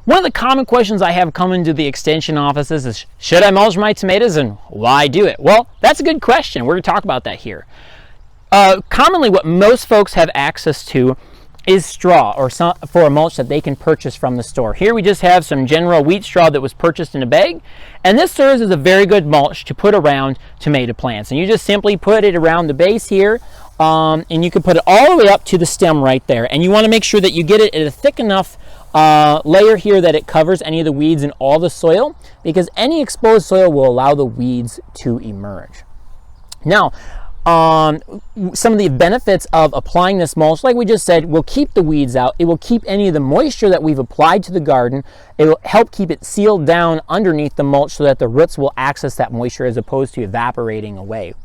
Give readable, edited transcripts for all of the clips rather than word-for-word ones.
One of the common questions I have coming to the extension offices is, should I mulch my tomatoes and why do it? Well, that's a good question. We're going to talk about that here. Commonly, what most folks have access to is straw or for a mulch that they can purchase from the store. Here we just have some general wheat straw that was purchased in a bag, and this serves as a very good mulch to put around tomato plants. And you just simply put it around the base here, and you can put it all the way up to the stem right there. And you want to make sure that you get it at a thick enough layer here that it covers any of the weeds in all the soil, because any exposed soil will allow the weeds to emerge. Now, some of the benefits of applying this mulch, like we just said, will keep the weeds out. It will keep any of the moisture that we've applied to the garden. It will help keep it sealed down underneath the mulch so that the roots will access that moisture as opposed to evaporating away.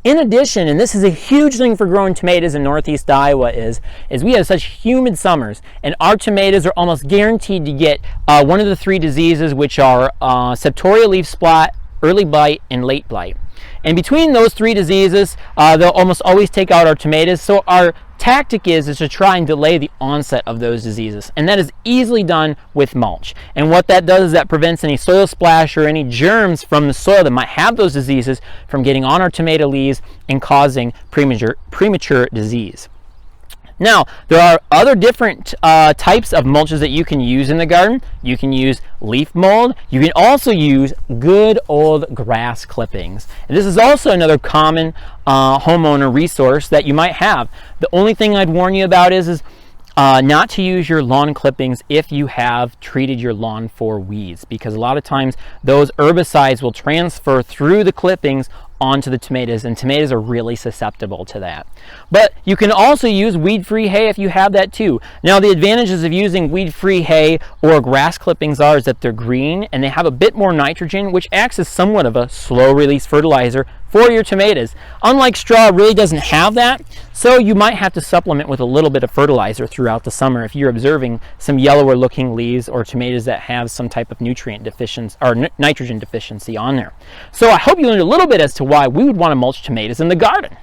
In addition, and this is a huge thing for growing tomatoes in Northeast Iowa, is we have such humid summers, and our tomatoes are almost guaranteed to get one of the three diseases, which are septoria leaf spot, early blight, and late blight. And between those three diseases, they'll almost always take out our tomatoes. So our tactic is to try and delay the onset of those diseases. And that is easily done with mulch. And what that does is that prevents any soil splash or any germs from the soil that might have those diseases from getting on our tomato leaves and causing premature disease. Now, there are other different types of mulches that you can use in the garden. You can use leaf mold. You can also use good old grass clippings. And this is also another common homeowner resource that you might have. The only thing I'd warn you about is not to use your lawn clippings if you have treated your lawn for weeds, because a lot of times those herbicides will transfer through the clippings onto the tomatoes, and tomatoes are really susceptible to that. But you can also use weed-free hay if you have that too. Now, the advantages of using weed-free hay or grass clippings is that they're green and they have a bit more nitrogen, which acts as somewhat of a slow-release fertilizer for your tomatoes. Unlike straw, it really doesn't have that, so you might have to supplement with a little bit of fertilizer throughout the summer if you're observing some yellower looking leaves or tomatoes that have some type of nutrient deficiency or nitrogen deficiency on there. So I hope you learned a little bit as to why we would want to mulch tomatoes in the garden.